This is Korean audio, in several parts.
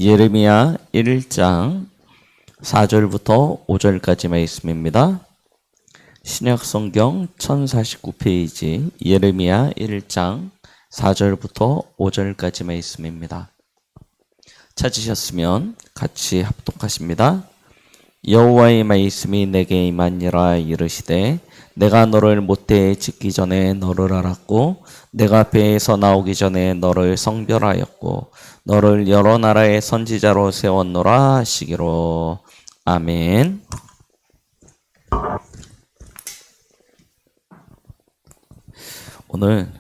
예레미야 1장 4절부터 5절까지 말씀입니다. 신약성경 1049페이지 예레미야 1장 4절부터 5절까지 말씀입니다. 찾으셨으면 같이 합독하십니다. 여호와의 말씀이 내게 임하니라. 이르시되 내가 너를 모태에 짓기 전에 너를 알았고 내가 배에서 나오기 전에 너를 성별하였고 너를 여러 나라의 선지자로 세웠노라 하시기로. 아멘. 오늘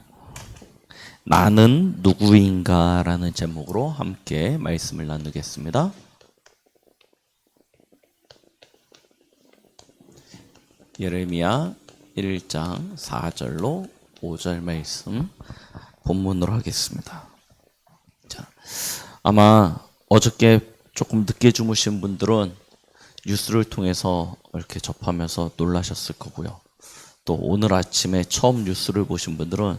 나는 누구인가 라는 제목으로 함께 말씀을 나누겠습니다. 예레미야 1장 4절로 5절 말씀 본문으로 하겠습니다. 자, 아마 어저께 조금 늦게 주무신 분들은 뉴스를 통해서 이렇게 접하면서 놀라셨을 거고요. 또 오늘 아침에 처음 뉴스를 보신 분들은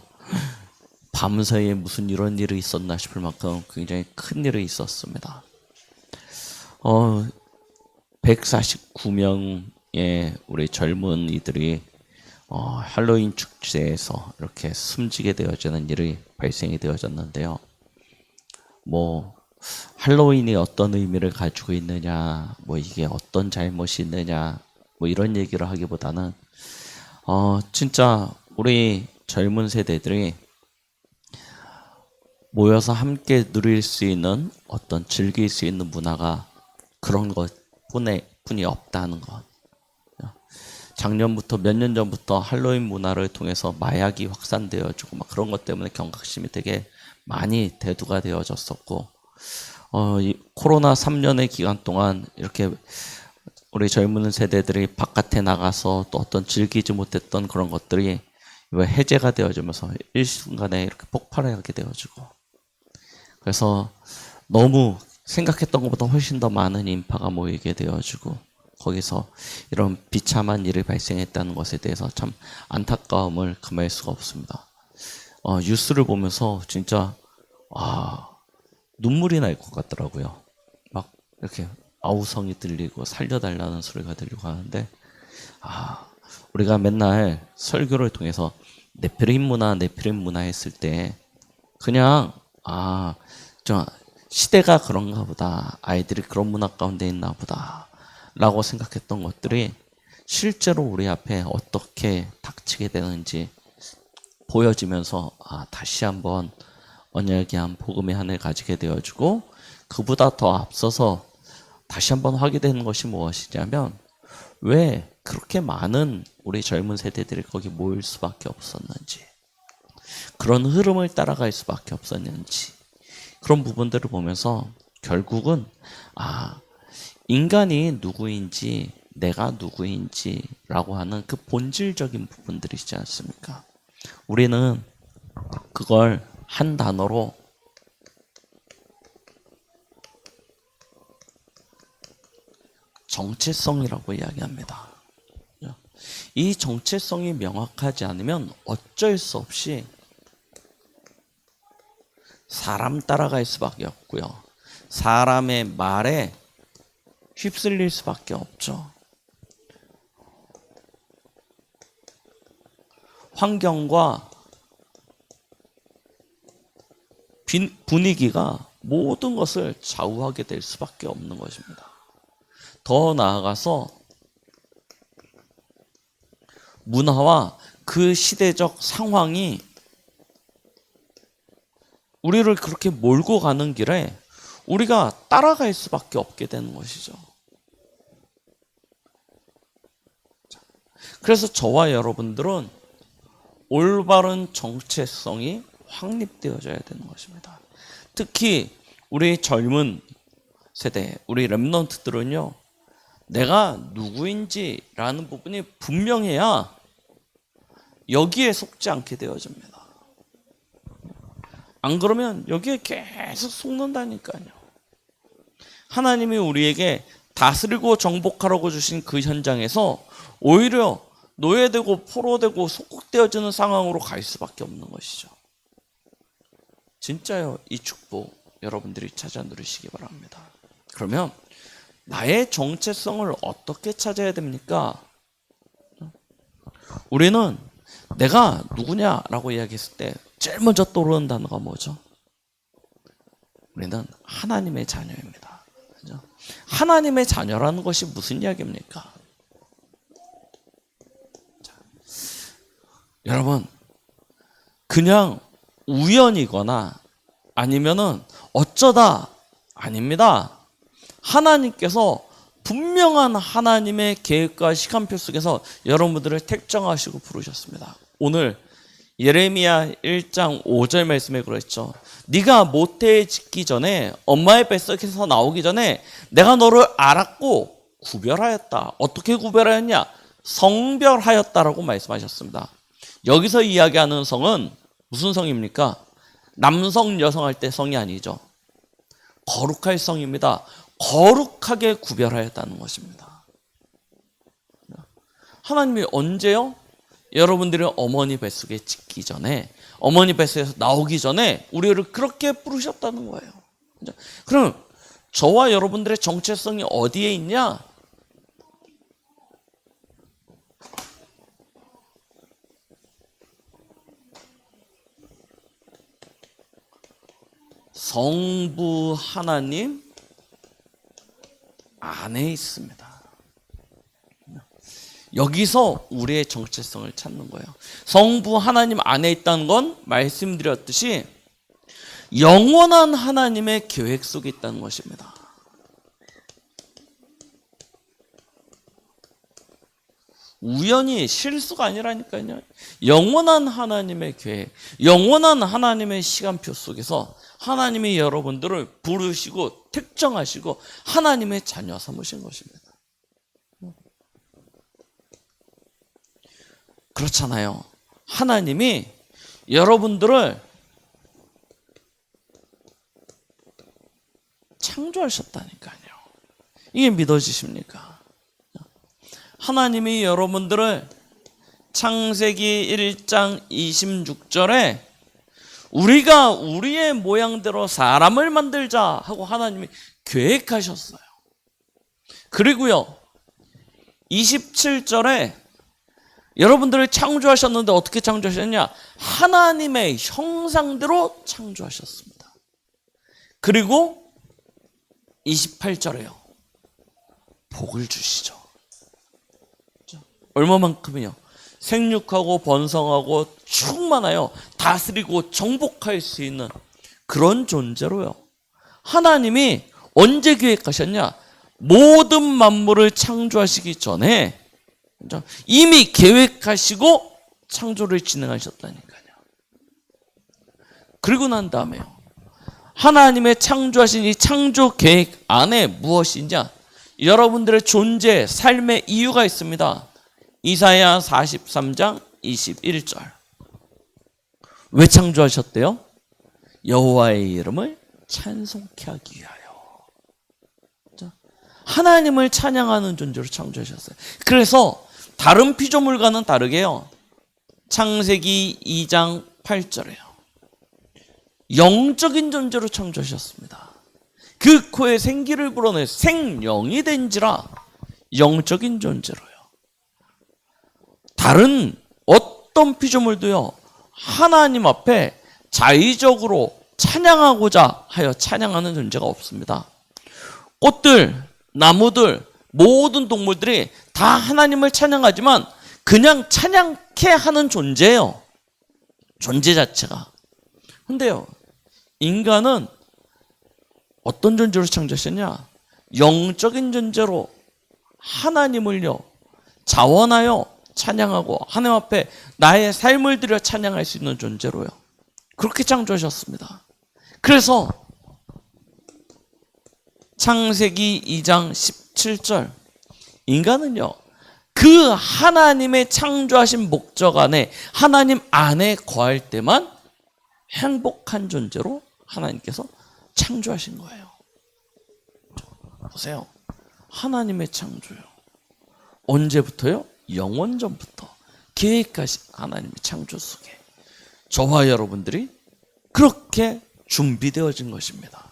밤사이에 무슨 이런 일이 있었나 싶을 만큼 굉장히 큰 일이 있었습니다. 149명의 우리 젊은이들이 할로윈 축제에서 이렇게 숨지게 되어지는 일이 발생이 되어졌는데요. 할로윈이 어떤 의미를 가지고 있느냐, 이게 어떤 잘못이 있느냐, 이런 얘기를 하기보다는 진짜 우리 젊은 세대들이 모여서 함께 누릴 수 있는 어떤 즐길 수 있는 문화가 그런 것뿐이 없다는 것. 작년부터 몇 년 전부터 할로윈 문화를 통해서 마약이 확산되어지고 그런 것 때문에 경각심이 되게 많이 대두가 되어졌었고, 이 코로나 3년의 기간 동안 이렇게 우리 젊은 세대들이 바깥에 나가서 또 어떤 즐기지 못했던 그런 것들이 해제가 되어지면서 일순간에 이렇게 폭발하게 되어지고, 그래서 너무 생각했던 것보다 훨씬 더 많은 인파가 모이게 되어지고 거기서 이런 비참한 일이 발생했다는 것에 대해서 참 안타까움을 금할 수가 없습니다. 뉴스를 보면서 진짜 눈물이 날 것 같더라고요. 막 이렇게 아우성이 들리고 살려달라는 소리가 들리고 하는데, 우리가 맨날 설교를 통해서 네피림 문화 했을 때 그냥 저 시대가 그런가 보다, 아이들이 그런 문화 가운데 있나 보다 라고 생각했던 것들이 실제로 우리 앞에 어떻게 닥치게 되는지 보여지면서 다시 한번 언약의 복음의 한을 가지게 되어지고, 그보다 더 앞서서 다시 한번 확인되는 것이 무엇이냐면 왜 그렇게 많은 우리 젊은 세대들이 거기 모일 수밖에 없었는지, 그런 흐름을 따라갈 수밖에 없었는지, 그런 부분들을 보면서 결국은 인간이 누구인지, 내가 누구인지라고 하는 그 본질적인 부분들이지 않습니까? 우리는 그걸 한 단어로 정체성이라고 이야기합니다. 이 정체성이 명확하지 않으면 어쩔 수 없이 사람 따라갈 수밖에 없고요. 사람의 말에 휩쓸릴 수밖에 없죠. 환경과 분위기가 모든 것을 좌우하게 될 수밖에 없는 것입니다. 더 나아가서 문화와 그 시대적 상황이 우리를 그렇게 몰고 가는 길에 우리가 따라갈 수밖에 없게 되는 것이죠. 그래서 저와 여러분들은 올바른 정체성이 확립되어져야 되는 것입니다. 특히 우리 젊은 세대, 우리 렘넌트들은요, 내가 누구인지라는 부분이 분명해야 여기에 속지 않게 되어집니다. 안 그러면 여기에 계속 속는다니까요. 하나님이 우리에게 다스리고 정복하라고 주신 그 현장에서 오히려 노예되고 포로되고 속국되어지는 상황으로 갈 수밖에 없는 것이죠. 진짜요, 이 축복. 여러분들이 찾아 누리시기 바랍니다. 그러면 나의 정체성을 어떻게 찾아야 됩니까? 우리는 내가 누구냐라고 이야기했을 때 제일 먼저 떠오르는 단어가 뭐죠? 우리는 하나님의 자녀입니다. 그죠? 하나님의 자녀라는 것이 무슨 이야기입니까? 자, 여러분, 그냥 우연이거나 아니면은 어쩌다 아닙니다. 하나님께서 분명한 하나님의 계획과 시간표 속에서 여러분들을 택정하시고 부르셨습니다. 오늘 예레미야 1장 5절 말씀에 그랬죠. 네가 모태짓기 전에 엄마의 뱃속에서 나오기 전에 내가 너를 알았고 구별하였다. 어떻게 구별하였냐? 성별하였다라고 말씀하셨습니다. 여기서 이야기하는 성은 무슨 성입니까? 남성, 여성 할 때 성이 아니죠. 거룩할 성입니다. 거룩하게 구별하였다는 것입니다. 하나님이 언제요? 여러분들이 어머니 뱃속에 짓기 전에, 어머니 뱃속에서 나오기 전에 우리를 그렇게 부르셨다는 거예요. 그럼 저와 여러분들의 정체성이 어디에 있냐? 성부 하나님 안에 있습니다. 여기서 우리의 정체성을 찾는 거예요. 성부 하나님 안에 있다는 건 말씀드렸듯이 영원한 하나님의 계획 속에 있다는 것입니다. 우연히 실수가 아니라니까요. 영원한 하나님의 계획, 영원한 하나님의 시간표 속에서 하나님이 여러분들을 부르시고 특정하시고 하나님의 자녀 삼으신 것입니다. 그렇잖아요. 하나님이 여러분들을 창조하셨다니까요. 이게 믿어지십니까? 하나님이 여러분들을 창세기 1장 26절에 우리가 우리의 모양대로 사람을 만들자 하고 하나님이 계획하셨어요. 그리고요 27절에 여러분들을 창조하셨는데 어떻게 창조하셨냐? 하나님의 형상대로 창조하셨습니다. 그리고 28절에요 복을 주시죠. 얼마만큼이요? 생육하고 번성하고 충만하여 다스리고 정복할 수 있는 그런 존재로요. 하나님이 언제 계획하셨냐? 모든 만물을 창조하시기 전에 이미 계획하시고 창조를 진행하셨다니까요. 그리고 난 다음에요. 하나님의 창조하신 이 창조 계획 안에 무엇이냐? 여러분들의 존재, 삶의 이유가 있습니다. 이사야 43장 21절. 왜 창조하셨대요? 여호와의 이름을 찬송케 하기 위하여. 하나님을 찬양하는 존재로 창조하셨어요. 그래서 다른 피조물과는 다르게요. 창세기 2장 8절에요. 영적인 존재로 창조하셨습니다. 그 코에 생기를 불어내 생령이 된지라 영적인 존재로요. 다른 어떤 피조물도요. 하나님 앞에 자의적으로 찬양하고자 하여 찬양하는 존재가 없습니다. 꽃들, 나무들, 모든 동물들이 다 하나님을 찬양하지만 그냥 찬양케 하는 존재예요. 존재 자체가. 근데요, 인간은 어떤 존재로 창조하셨냐? 영적인 존재로 하나님을요, 자원하여 찬양하고 하나님 앞에 나의 삶을 들여 찬양할 수 있는 존재로요. 그렇게 창조하셨습니다. 그래서 창세기 2장 17절 인간은요 그 하나님의 창조하신 목적 안에 하나님 안에 거할 때만 행복한 존재로 하나님께서 창조하신 거예요. 보세요. 하나님의 창조요. 언제부터요? 영원전부터 계획하신 하나님의 창조 속에 저와 여러분들이 그렇게 준비되어진 것입니다.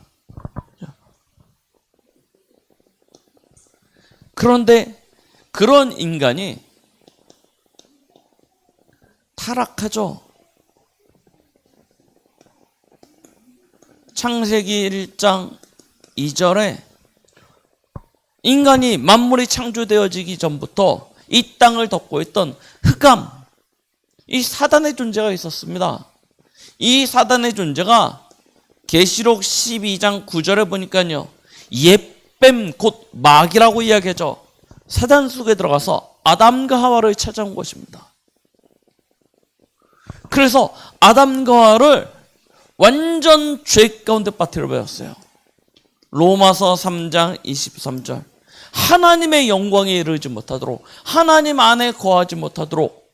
그런데 그런 인간이 타락하죠. 창세기 1장 2절에 인간이 만물이 창조되어지기 전부터 이 땅을 덮고 있던 흑암, 이 사단의 존재가 있었습니다. 이 사단의 존재가 계시록 12장 9절에 보니까요, 옛뱀 곧 마귀라고 이야기하죠. 사단 속에 들어가서 아담과 하와를 찾아온 것입니다. 그래서 아담과 하와를 완전 죄 가운데 빠뜨려 버렸어요. 로마서 3장 23절. 하나님의 영광에 이르지 못하도록, 하나님 안에 거하지 못하도록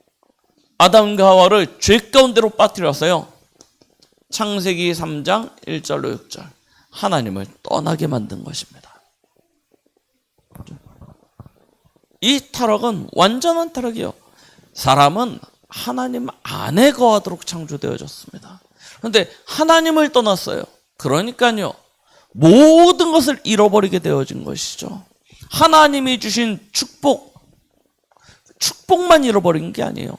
아담과 하와를 죄 가운데로 빠뜨렸어요. 창세기 3장 1절로 6절. 하나님을 떠나게 만든 것입니다. 이 타락은 완전한 타락이에요. 사람은 하나님 안에 거하도록 창조되어졌습니다. 그런데 하나님을 떠났어요. 그러니까요, 모든 것을 잃어버리게 되어진 것이죠. 하나님이 주신 축복만 잃어버린 게 아니에요.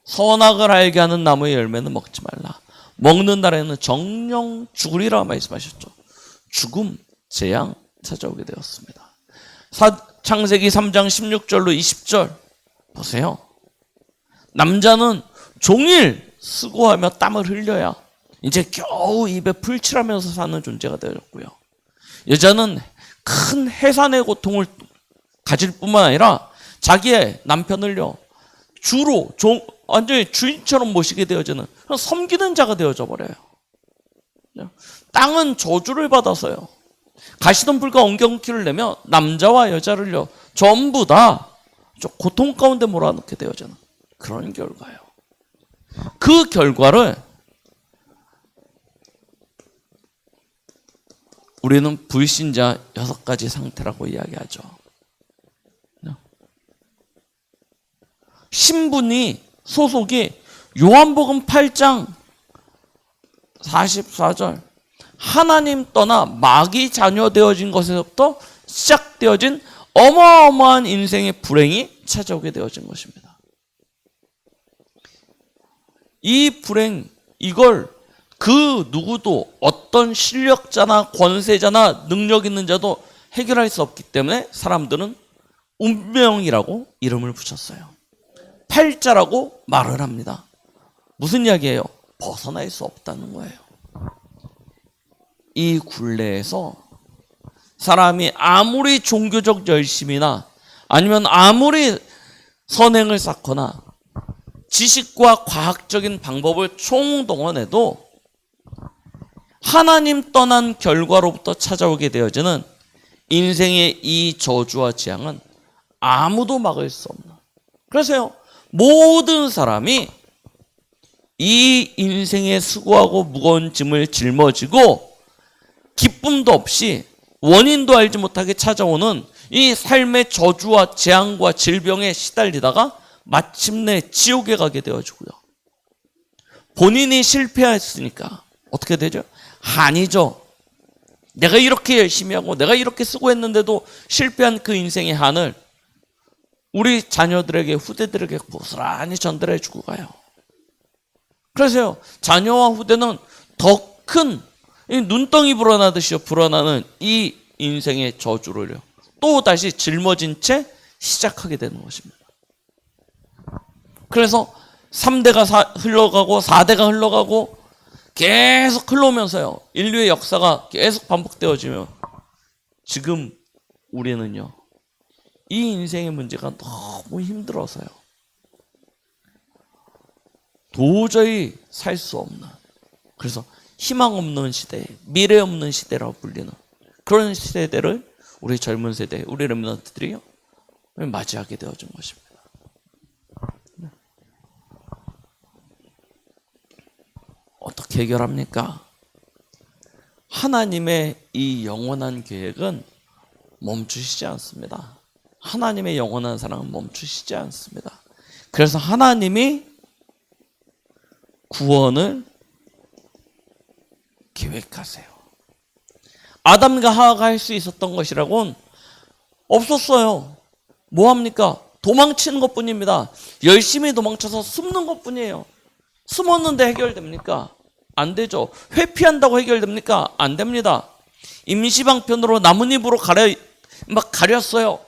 선악을 알게 하는 나무의 열매는 먹지 말라. 먹는 날에는 정령 죽으리라 말씀하셨죠. 죽음, 재앙 찾아오게 되었습니다. 창세기 3장 16절로 20절 보세요. 남자는 종일 수고하며 땀을 흘려야 이제 겨우 입에 풀칠하면서 사는 존재가 되었고요. 여자는 큰 해산의 고통을 가질 뿐만 아니라 자기의 남편을요, 주로 완전히 주인처럼 모시게 되어지는 섬기는 자가 되어져 버려요. 땅은 저주를 받아서요, 가시덤불과 엉겅퀴를 내며 남자와 여자를요 전부 다 고통 가운데 몰아넣게 되어지는 그런 결과예요. 그 결과를 우리는 불신자 6가지 상태라고 이야기하죠. 신분이, 소속이 요한복음 8장 44절, 하나님 떠나 마귀 자녀 되어진 것에서부터 시작되어진 어마어마한 인생의 불행이 찾아오게 되어진 것입니다. 이 불행, 이걸 그 누구도, 어떤 실력자나 권세자나 능력 있는 자도 해결할 수 없기 때문에 사람들은 운명이라고 이름을 붙였어요. 팔자라고 말을 합니다. 무슨 이야기예요? 벗어날 수 없다는 거예요. 이 굴레에서 사람이 아무리 종교적 열심이나 아니면 아무리 선행을 쌓거나 지식과 과학적인 방법을 총동원해도 하나님 떠난 결과로부터 찾아오게 되어지는 인생의 이 저주와 재앙은 아무도 막을 수 없는, 그래서요, 모든 사람이 이 인생의 수고하고 무거운 짐을 짊어지고 기쁨도 없이 원인도 알지 못하게 찾아오는 이 삶의 저주와 재앙과 질병에 시달리다가 마침내 지옥에 가게 되어지고요. 본인이 실패했으니까 어떻게 되죠? 한이죠. 내가 이렇게 열심히 하고 내가 이렇게 수고했는데도 실패한 그 인생의 한을 우리 자녀들에게, 후대들에게 고스란히 전달해 주고 가요. 그래서요, 자녀와 후대는 더 큰 눈덩이 불어나듯이 불어나는 이 인생의 저주를요, 또 다시 짊어진 채 시작하게 되는 것입니다. 그래서 3대가 흘러가고 4대가 흘러가고 계속 흘러오면서요, 인류의 역사가 계속 반복되어지며 지금 우리는요, 이 인생의 문제가 너무 힘들어서요, 도저히 살 수 없는, 그래서 희망 없는 시대, 미래 없는 시대라고 불리는 그런 시대를 우리 젊은 세대, 우리 렘넌트들이요 맞이하게 되어진 것입니다. 어떻게 해결합니까? 하나님의 이 영원한 계획은 멈추시지 않습니다. 하나님의 영원한 사랑은 멈추시지 않습니다. 그래서 하나님이 구원을 계획하세요. 아담과 하와가 할 수 있었던 것이라고는 없었어요. 뭐합니까? 도망치는 것뿐입니다. 열심히 도망쳐서 숨는 것뿐이에요. 숨었는데 해결됩니까? 안 되죠. 회피한다고 해결됩니까? 안 됩니다. 임시방편으로 나뭇잎으로 가렸어요.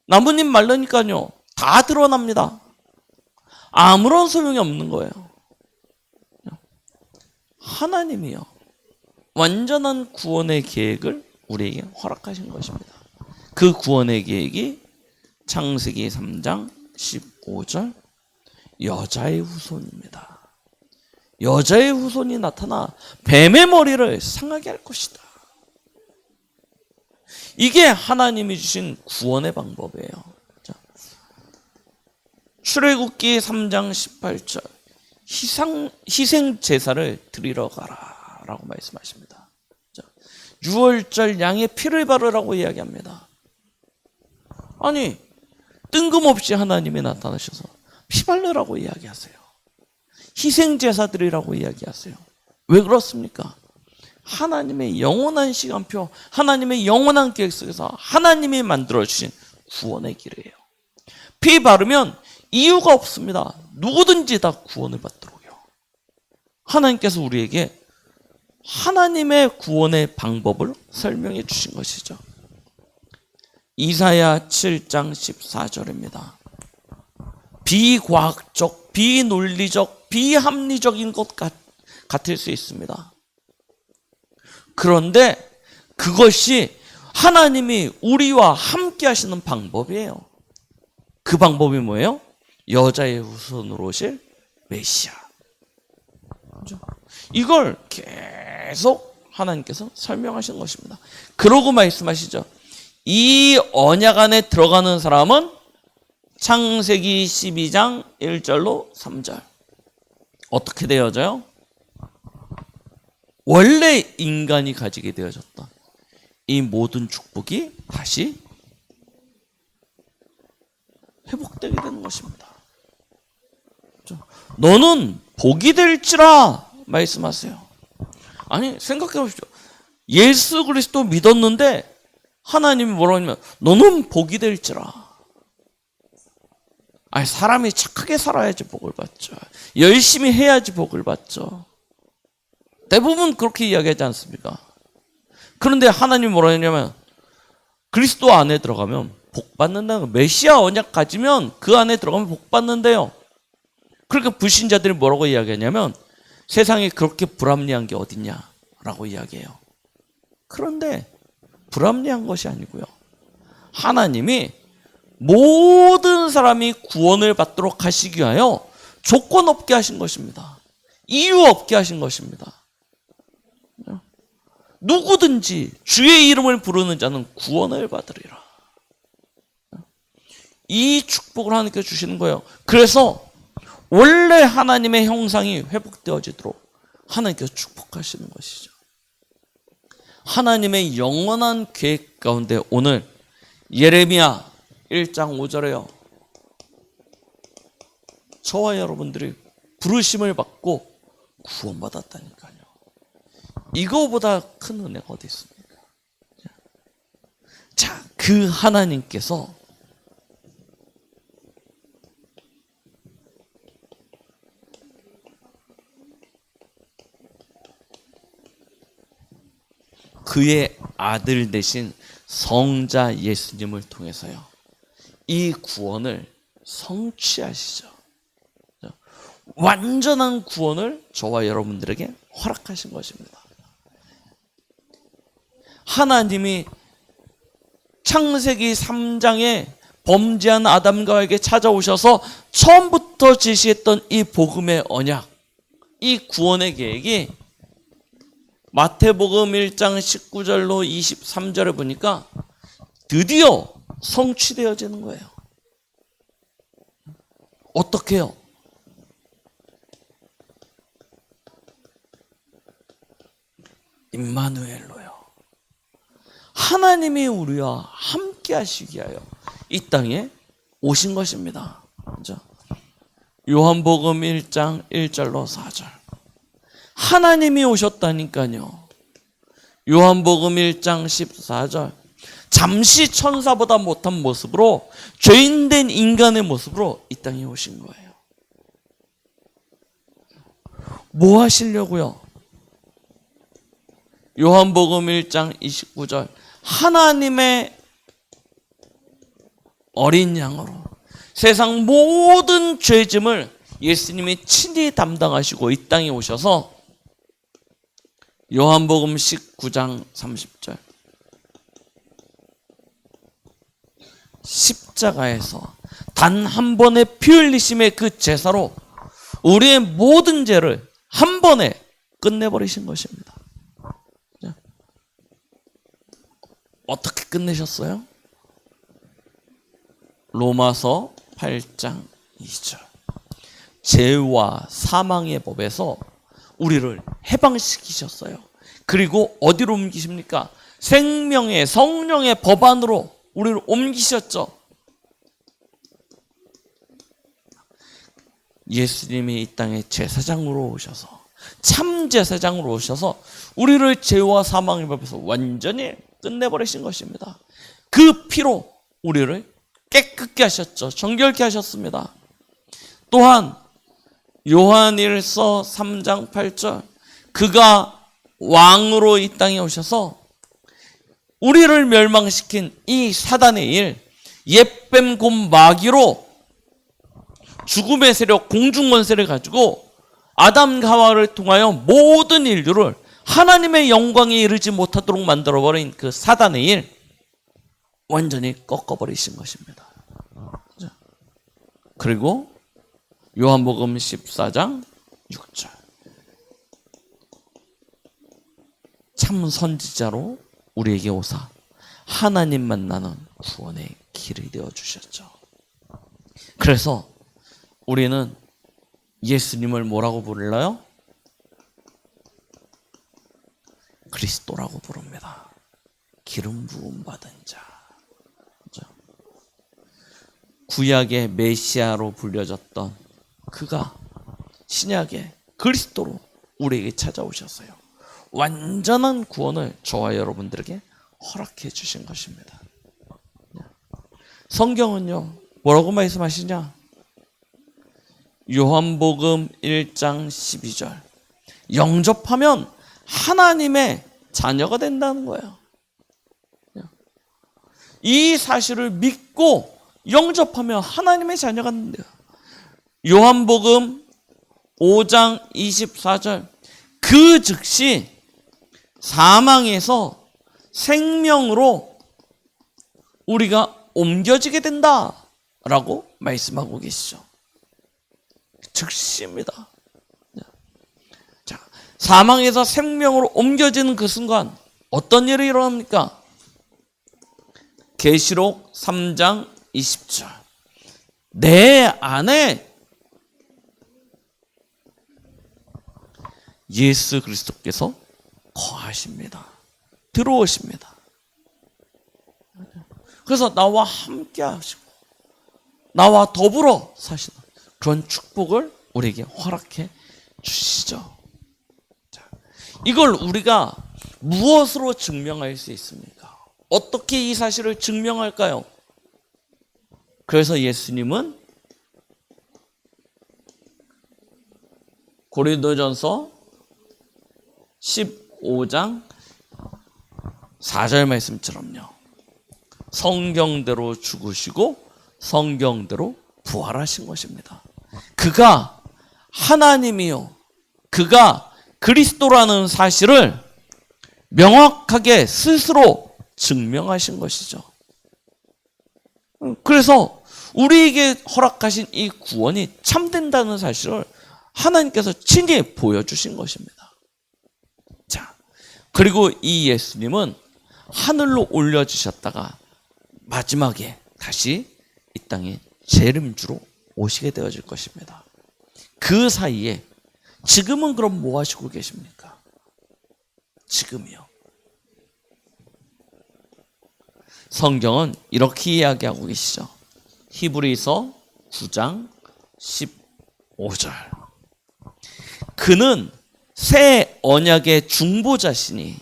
나뭇잎 말르니까요, 다 드러납니다. 아무런 소용이 없는 거예요. 하나님이요, 완전한 구원의 계획을 우리에게 허락하신 것입니다. 그 구원의 계획이 창세기 3장 15절 여자의 후손입니다. 여자의 후손이 나타나 뱀의 머리를 상하게 할 것이다. 이게 하나님이 주신 구원의 방법이에요. 자, 출애굽기 3장 18절 희생 제사를 드리러 가라 라고 말씀하십니다. 자, 유월절 양의 피를 바르라고 이야기합니다. 아니, 뜬금없이 하나님이 나타나셔서 피 바르라고 이야기하세요. 희생 제사 드리라고 이야기하세요. 왜 그렇습니까? 하나님의 영원한 시간표, 하나님의 영원한 계획 속에서 하나님이 만들어주신 구원의 길이에요. 피 바르면 이유가 없습니다. 누구든지 다 구원을 받도록요. 하나님께서 우리에게 하나님의 구원의 방법을 설명해 주신 것이죠. 이사야 7장 14절입니다. 비과학적, 비논리적, 비합리적인 것 같을 수 있습니다. 그런데 그것이 하나님이 우리와 함께 하시는 방법이에요. 그 방법이 뭐예요? 여자의 후손으로 오실 메시아. 이걸 계속 하나님께서 설명하신 것입니다. 그러고 말씀하시죠. 이 언약 안에 들어가는 사람은 창세기 12장 1절로 3절 어떻게 되어져요? 원래 인간이 가지게 되어졌다. 이 모든 축복이 다시 회복되게 되는 것입니다. 너는 복이 될지라 말씀하세요. 아니, 생각해 보십시오. 예수 그리스도 믿었는데 하나님이 뭐라고 하냐면 너는 복이 될지라. 아니, 사람이 착하게 살아야지 복을 받죠. 열심히 해야지 복을 받죠. 대부분 그렇게 이야기하지 않습니까? 그런데 하나님이 뭐라 했냐면 그리스도 안에 들어가면 복 받는다는 거예요. 메시아 언약 가지면 그 안에 들어가면 복 받는데요. 그러니까 불신자들이 뭐라고 이야기하냐면 세상에 그렇게 불합리한 게 어딨냐라고 이야기해요. 그런데 불합리한 것이 아니고요, 하나님이 모든 사람이 구원을 받도록 하시기 위하여 조건 없게 하신 것입니다. 이유 없게 하신 것입니다. 누구든지 주의 이름을 부르는 자는 구원을 받으리라. 이 축복을 하나님께 주시는 거예요. 그래서 원래 하나님의 형상이 회복되어지도록 하나님께서 축복하시는 것이죠. 하나님의 영원한 계획 가운데 오늘 예레미야 1장 5절에요. 저와 여러분들이 부르심을 받고 구원받았다니까요. 이거보다 큰 은혜가 어디 있습니까? 자, 그 하나님께서 그의 아들 되신 성자 예수님을 통해서요, 이 구원을 성취하시죠. 완전한 구원을 저와 여러분들에게 허락하신 것입니다. 하나님이 창세기 3장에 범죄한 아담과 하와에게 찾아오셔서 처음부터 제시했던 이 복음의 언약, 이 구원의 계획이 마태복음 1장 19절로 23절에 보니까 드디어 성취되어지는 거예요. 어떻게 해요? 임마누엘로요. 하나님이 우리와 함께 하시기 위하여 이 땅에 오신 것입니다. 그렇죠? 요한복음 1장 1절로 4절. 하나님이 오셨다니까요. 요한복음 1장 14절. 잠시 천사보다 못한 모습으로, 죄인된 인간의 모습으로 이 땅에 오신 거예요. 뭐 하시려고요? 요한복음 1장 29절. 하나님의 어린 양으로 세상 모든 죄짐을 예수님이 친히 담당하시고 이 땅에 오셔서, 요한복음 19장 30절. 십자가에서 단 한 번의 피 흘리심의 그 제사로 우리의 모든 죄를 한 번에 끝내버리신 것입니다. 어떻게 끝내셨어요? 로마서 8장 2절. 죄와 사망의 법에서 우리를 해방시키셨어요. 그리고 어디로 옮기십니까? 생명의 성령의 법 안으로 우리를 옮기셨죠. 예수님이 이 땅에 제사장으로 오셔서, 참 제사장으로 오셔서 우리를 죄와 사망의 법에서 완전히 끝내버리신 것입니다. 그 피로 우리를 깨끗게 하셨죠. 정결케 하셨습니다. 또한 요한일서 3장 8절. 그가 왕으로 이 땅에 오셔서 우리를 멸망시킨 이 사단의 일, 옛뱀 곧 마귀로 죽음의 세력, 공중권세를 가지고 아담과 하와를 통하여 모든 인류를 하나님의 영광에 이르지 못하도록 만들어버린 그 사단의 일, 완전히 꺾어버리신 것입니다. 그리고 요한복음 14장 6절. 참 선지자로 우리에게 오사 하나님 만나는 구원의 길이 되어주셨죠. 그래서 우리는 예수님을 뭐라고 불러요? 그리스도라고 부릅니다. 기름 부음 받은 자. 구약의 메시아로 불려졌던 그가 신약의 그리스도로 우리에게 찾아오셨어요. 완전한 구원을 저와 여러분들에게 허락해 주신 것입니다. 성경은요, 뭐라고 말씀하시냐? 요한복음 1장 12절. 영접하면 하나님의 자녀가 된다는 거예요. 이 사실을 믿고 영접하면 하나님의 자녀가 된대요. 요한복음 5장 24절. 그 즉시 사망에서 생명으로 우리가 옮겨지게 된다라고 말씀하고 계시죠. 즉시입니다. 자, 사망에서 생명으로 옮겨지는 그 순간 어떤 일이 일어납니까? 계시록 3장 20절. 내 안에 예수 그리스도께서 거하십니다. 들어오십니다. 그래서 나와 함께 하시고 나와 더불어 사시는 그런 축복을 우리에게 허락해 주시죠. 자, 이걸 우리가 무엇으로 증명할 수 있습니까? 어떻게 이 사실을 증명할까요? 그래서 예수님은 고린도전서 15장 4절 말씀처럼요. 성경대로 죽으시고 성경대로 부활하신 것입니다. 그가 하나님이요, 그가 그리스도라는 사실을 명확하게 스스로 증명하신 것이죠. 그래서 우리에게 허락하신 이 구원이 참된다는 사실을 하나님께서 친히 보여주신 것입니다. 자, 그리고 이 예수님은 하늘로 올려주셨다가 마지막에 다시 이 땅에 재림주로 오시게 되어질 것입니다. 그 사이에 지금은 그럼 뭐 하시고 계십니까? 지금이요. 성경은 이렇게 이야기하고 계시죠. 히브리서 9장 15절. 그는 새 언약의 중보자시니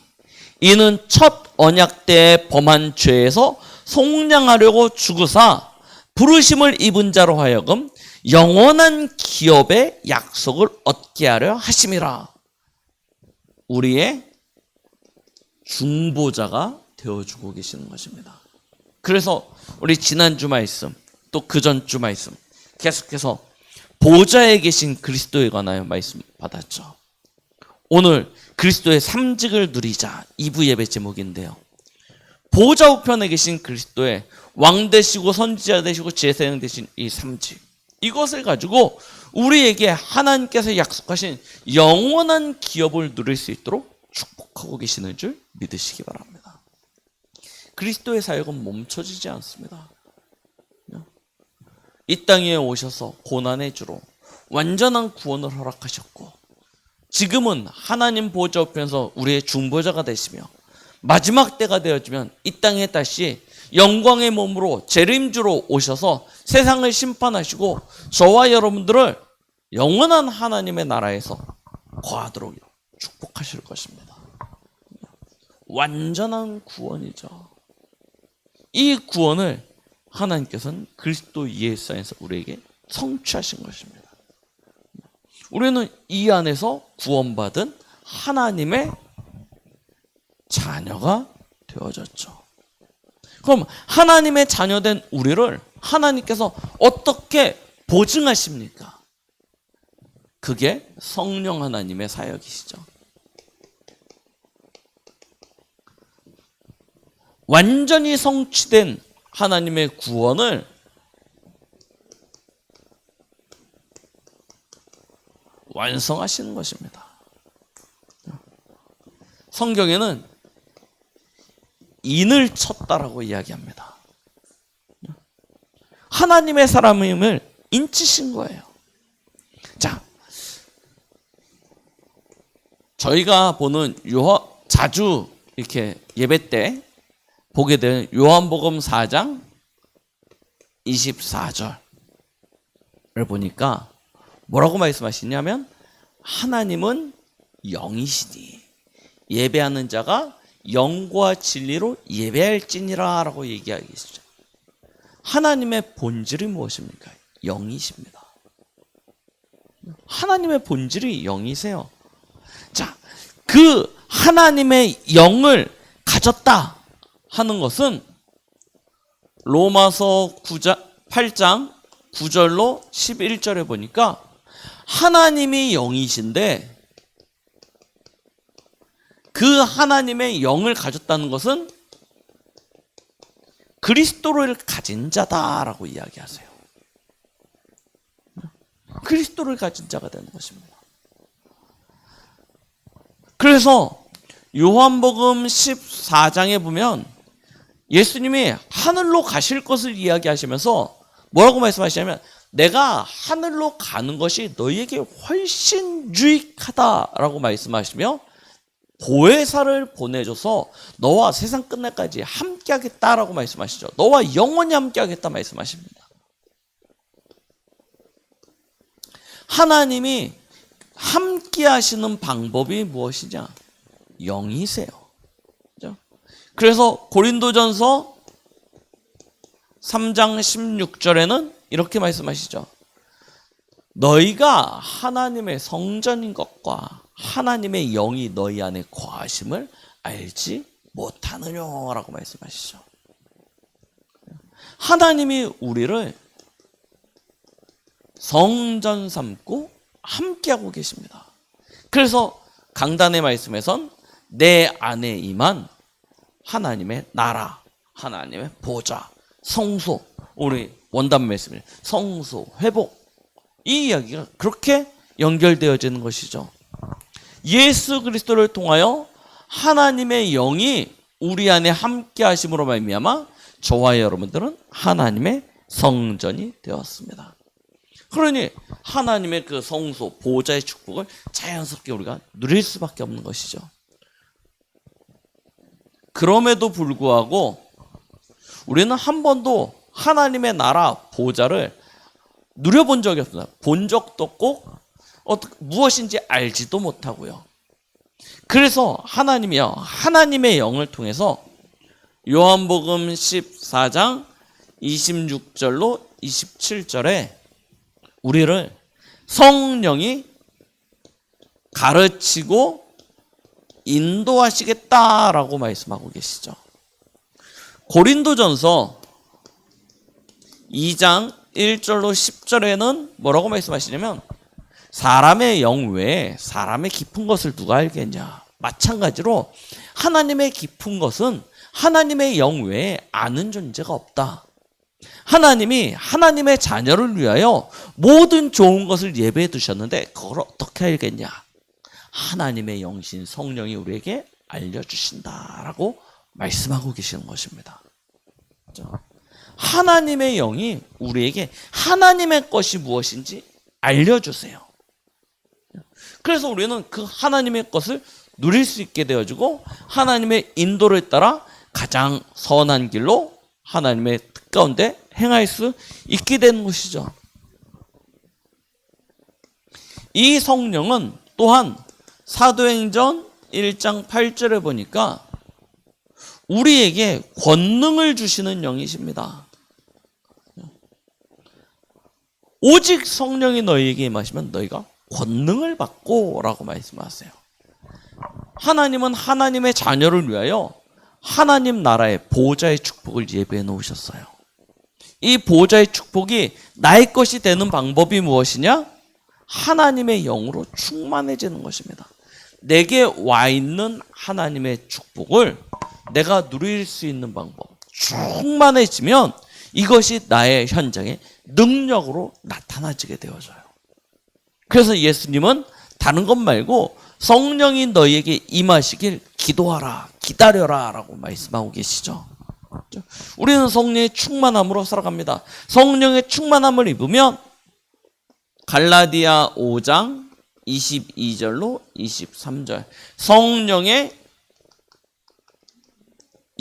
이는 첫 언약 때 범한 죄에서 속량하려고 죽으사 부르심을 입은 자로 하여금 영원한 기업의 약속을 얻게 하려 하심이라. 우리의 중보자가 되어주고 계시는 것입니다. 그래서 우리 지난주 말씀 또 그 전주 말씀 계속해서 보좌에 계신 그리스도에 관하여 말씀 받았죠. 오늘 그리스도의 삼직을 누리자 2부 예배 제목인데요. 보좌 우편에 계신 그리스도의 왕 되시고 선지자 되시고 제사장 되신 이 삼직, 이것을 가지고 우리에게 하나님께서 약속하신 영원한 기업을 누릴 수 있도록 축복하고 계시는 줄 믿으시기 바랍니다. 그리스도의 사역은 멈춰지지 않습니다. 이 땅에 오셔서 고난의 주로 완전한 구원을 허락하셨고, 지금은 하나님 보좌 우편에서 우리의 중보자가 되시며, 마지막 때가 되어지면 이 땅에 다시 영광의 몸으로 재림주로 오셔서 세상을 심판하시고 저와 여러분들을 영원한 하나님의 나라에서 거하도록 축복하실 것입니다. 완전한 구원이죠. 이 구원을 하나님께서는 그리스도 예수 안에서 우리에게 성취하신 것입니다. 우리는 이 안에서 구원받은 하나님의 자녀가 되어졌죠. 그럼 하나님의 자녀된 우리를 하나님께서 어떻게 보증하십니까? 그게 성령 하나님의 사역이시죠. 완전히 성취된 하나님의 구원을 완성하시는 것입니다. 성경에는 인을 쳤다라고 이야기합니다. 하나님의 사람임을 인치신 거예요. 자, 저희가 보는 자주 이렇게 예배 때 보게 되는 요한복음 4장 24절을 보니까 뭐라고 말씀하시냐면, 하나님은 영이시니 예배하는 자가 영과 진리로 예배할지니라 라고 얘기하고 계시죠. 하나님의 본질이 무엇입니까? 영이십니다. 하나님의 본질이 영이세요. 자, 그 하나님의 영을 가졌다 하는 것은 로마서 8장 9절로 11절에 보니까 하나님이 영이신데, 그 하나님의 영을 가졌다는 것은 그리스도를 가진 자다라고 이야기하세요. 그리스도를 가진 자가 되는 것입니다. 그래서 요한복음 14장에 보면 예수님이 하늘로 가실 것을 이야기하시면서 뭐라고 말씀하시냐면, 내가 하늘로 가는 것이 너희에게 훨씬 유익하다라고 말씀하시며 보혜사를 보내줘서 너와 세상 끝날까지 함께하겠다라고 말씀하시죠. 너와 영원히 함께하겠다 말씀하십니다. 하나님이 함께하시는 방법이 무엇이냐? 영이세요. 그래서 고린도전서 3장 16절에는 이렇게 말씀하시죠. 너희가 하나님의 성전인 것과 하나님의 영이 너희 안에 거하심을 알지 못하느냐라고 말씀하시죠. 하나님이 우리를 성전 삼고 함께하고 계십니다. 그래서 강단의 말씀에선 내 안에 임한 하나님의 나라, 하나님의 보좌, 성소, 우리 원단 말씀이 성소, 회복, 이 이야기가 그렇게 연결되어지는 것이죠. 예수 그리스도를 통하여 하나님의 영이 우리 안에 함께 하심으로 말미암아 저와 여러분들은 하나님의 성전이 되었습니다. 그러니 하나님의 그 성소, 보좌의 축복을 자연스럽게 우리가 누릴 수밖에 없는 것이죠. 그럼에도 불구하고 우리는 한 번도 하나님의 나라 보좌를 누려본 적이 없습니다. 본 적도 없고 무엇인지 알지도 못하고요. 그래서 하나님이요, 하나님의 영을 통해서 요한복음 14장 26절로 27절에 우리를 성령이 가르치고 인도하시겠다라고 말씀하고 계시죠. 고린도전서 2장 1절로 10절에는 뭐라고 말씀하시냐면 사람의 영 외에 사람의 깊은 것을 누가 알겠냐. 마찬가지로 하나님의 깊은 것은 하나님의 영 외에 아는 존재가 없다. 하나님이 하나님의 자녀를 위하여 모든 좋은 것을 예배해 두셨는데 그걸 어떻게 알겠냐. 하나님의 영신 성령이 우리에게 알려주신다라고 말씀하고 계시는 것입니다. 하나님의 영이 우리에게 하나님의 것이 무엇인지 알려주세요. 그래서 우리는 그 하나님의 것을 누릴 수 있게 되어지고 하나님의 인도를 따라 가장 선한 길로 하나님의 뜻 가운데 행할 수 있게 되는 것이죠. 이 성령은 또한 사도행전 1장 8절에 보니까 우리에게 권능을 주시는 영이십니다. 오직 성령이 너희에게 임하시면 너희가 권능을 받고 라고 말씀하세요. 하나님은 하나님의 자녀를 위하여 하나님 나라의 보호자의 축복을 예배해 놓으셨어요. 이 보호자의 축복이 나의 것이 되는 방법이 무엇이냐? 하나님의 영으로 충만해지는 것입니다. 내게 와 있는 하나님의 축복을 내가 누릴 수 있는 방법, 충만해지면 이것이 나의 현장에 능력으로 나타나지게 되어져요. 그래서 예수님은 다른 것 말고 성령이 너희에게 임하시길 기도하라, 기다려라 라고 말씀하고 계시죠. 우리는 성령의 충만함으로 살아갑니다. 성령의 충만함을 입으면 갈라디아 5장 22절로 23절 성령의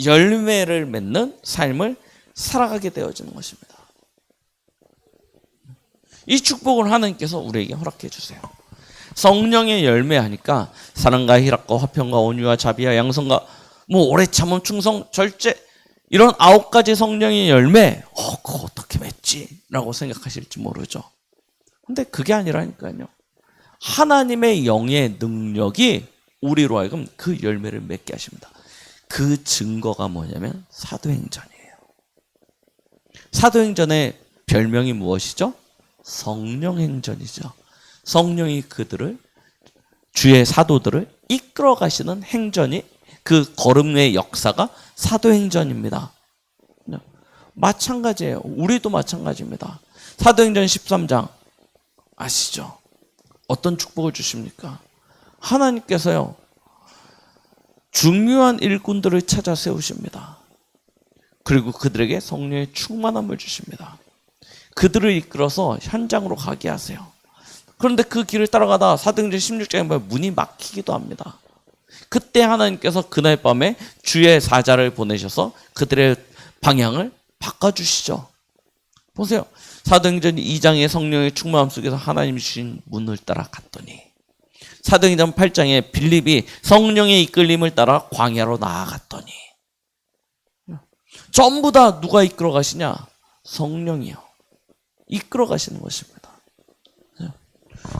열매를 맺는 삶을 살아가게 되어지는 것입니다. 이 축복을 하나님께서 우리에게 허락해 주세요. 성령의 열매 하니까 사랑과 희락과 화평과 온유와 자비와 양선과 오래 참음 충성 절제 이런 9가지 성령의 열매 그거 어떻게 맺지? 라고 생각하실지 모르죠. 근데 그게 아니라니까요. 하나님의 영의 능력이 우리로 하여금 그 열매를 맺게 하십니다. 그 증거가 뭐냐면 사도행전이에요. 사도행전의 별명이 무엇이죠? 성령행전이죠. 성령이 그들을 주의 사도들을 이끌어 가시는 행전이 그 걸음의 역사가 사도행전입니다. 마찬가지예요. 우리도 마찬가지입니다. 사도행전 13장 아시죠? 어떤 축복을 주십니까? 하나님께서요 중요한 일꾼들을 찾아 세우십니다. 그리고 그들에게 성령의 충만함을 주십니다. 그들을 이끌어서 현장으로 가게 하세요. 그런데 그 길을 따라가다 사도행전 16장에 보면 문이 막히기도 합니다. 그때 하나님께서 그날 밤에 주의 사자를 보내셔서 그들의 방향을 바꿔주시죠. 보세요. 사도행전 2장의 성령의 충만함 속에서 하나님이 주신 문을 따라 갔더니 사도행전 8장에 빌립이 성령의 이끌림을 따라 광야로 나아갔더니 전부 다 누가 이끌어 가시냐? 성령이요. 이끌어 가시는 것입니다.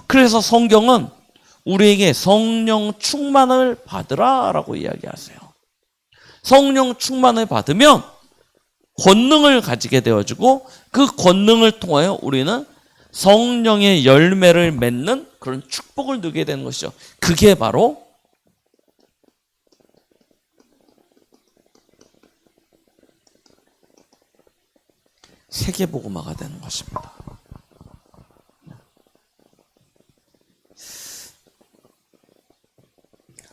그래서 성경은 우리에게 성령 충만을 받으라라고 이야기하세요. 성령 충만을 받으면 권능을 가지게 되어지고 그 권능을 통하여 우리는 성령의 열매를 맺는 그런 축복을 누리게 되는 것이죠. 그게 바로 세계복음화가 되는 것입니다.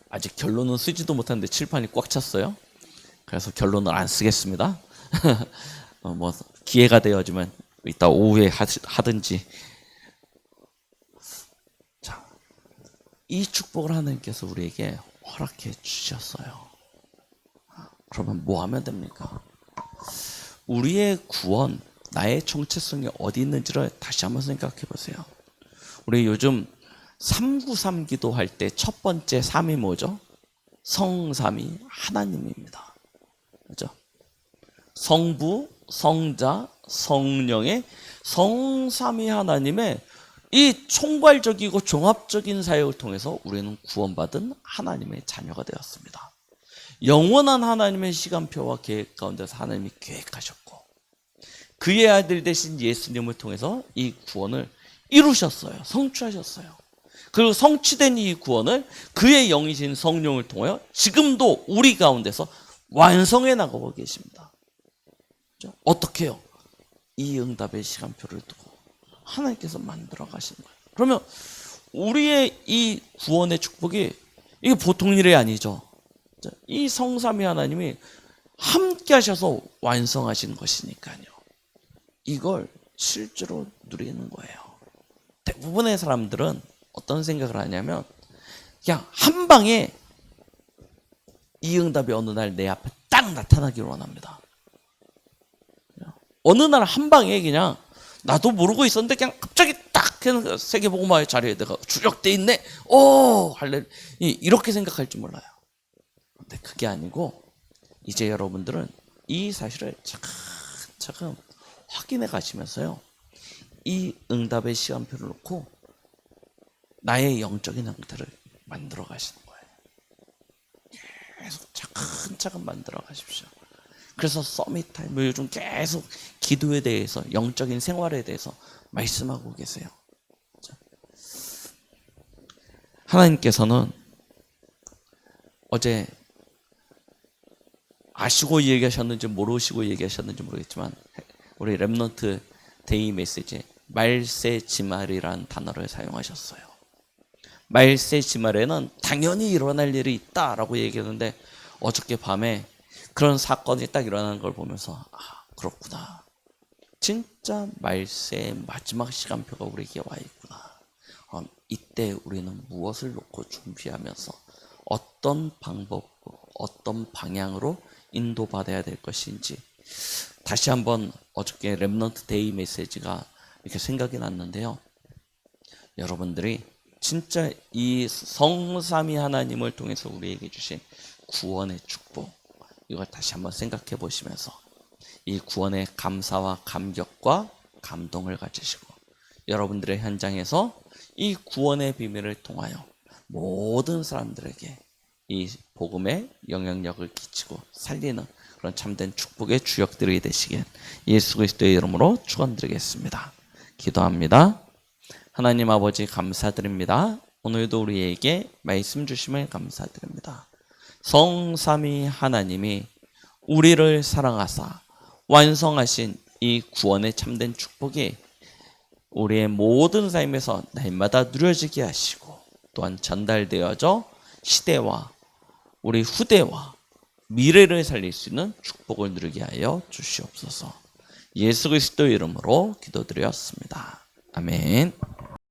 아직 결론은 쓰지도 못하는데 칠판이 꽉 찼어요. 그래서 결론을 안 쓰겠습니다. 기회가 되어지면 이따 오후에 하든지. 자, 이 축복을 하나님께서 우리에게 허락해 주셨어요. 그러면 뭐 하면 됩니까? 우리의 구원, 나의 정체성이 어디 있는지를 다시 한번 생각해 보세요. 우리 요즘 393 기도할 때 첫 번째 3이 뭐죠? 성삼위 하나님입니다. 그죠? 성부, 성자, 성령의 성삼위 하나님의 이 총괄적이고 종합적인 사역을 통해서 우리는 구원받은 하나님의 자녀가 되었습니다. 영원한 하나님의 시간표와 계획 가운데서 하나님이 계획하셨고 그의 아들 되신 예수님을 통해서 이 구원을 이루셨어요. 성취하셨어요. 그리고 성취된 이 구원을 그의 영이신 성령을 통하여 지금도 우리 가운데서 완성해 나가고 계십니다. 어떻게 해요? 이 응답의 시간표를 두고 하나님께서 만들어 가신 거예요. 그러면 우리의 이 구원의 축복이 이게 보통 일이 아니죠. 이 성삼위 하나님이 함께 하셔서 완성하신 것이니까요. 이걸 실제로 누리는 거예요. 대부분의 사람들은 어떤 생각을 하냐면 그냥 한 방에 이 응답이 어느 날 내 앞에 딱 나타나기를 원합니다. 어느 날 한 방에 그냥 나도 모르고 있었는데 그냥 갑자기 딱 세계복음화의 자리에 내가 주력돼 있네. 오 할렐 이렇게 생각할 줄 몰라요. 근데 그게 아니고 이제 여러분들은 이 사실을 차근차근 확인해 가시면서요. 이 응답의 시간표를 놓고 나의 영적인 형태를 만들어 가시는 거예요. 계속 차근차근 만들어 가십시오. 그래서 서밋 타임 요즘 계속 기도에 대해서 영적인 생활에 대해서 말씀하고 계세요. 하나님께서는 어제 아시고 얘기하셨는지 모르시고 얘기하셨는지 모르겠지만 우리 렘넌트 데이 메시지에 말세지말이라는 단어를 사용하셨어요. 말세지말에는 당연히 일어날 일이 있다라고 얘기했는데 어저께 밤에 그런 사건이 딱 일어나는 걸 보면서 그렇구나. 진짜 말세의 마지막 시간표가 우리에게 와 있구나. 이때 우리는 무엇을 놓고 준비하면서 어떤 방법으로 어떤 방향으로 인도받아야 될 것인지 다시 한번 어저께 렘넌트 데이 메시지가 이렇게 생각이 났는데요. 여러분들이 진짜 이 성삼위 하나님을 통해서 우리에게 주신 구원의 축복 이걸 다시 한번 생각해 보시면서 이 구원의 감사와 감격과 감동을 가지시고 여러분들의 현장에서 이 구원의 비밀을 통하여 모든 사람들에게 이 복음의 영향력을 끼치고 살리는 그런 참된 축복의 주역들이 되시길 예수 그리스도의 이름으로 축원드리겠습니다. 기도합니다. 하나님 아버지 감사드립니다. 오늘도 우리에게 말씀 주심을 감사드립니다. 성삼위 하나님이 우리를 사랑하사 완성하신 이 구원의 참된 축복이 우리의 모든 삶에서 날마다 누려지게 하시고 또한 전달되어져 시대와 우리 후대와 미래를 살릴 수 있는 축복을 누리게 하여 주시옵소서. 예수 그리스도 이름으로 기도드렸습니다. 아멘.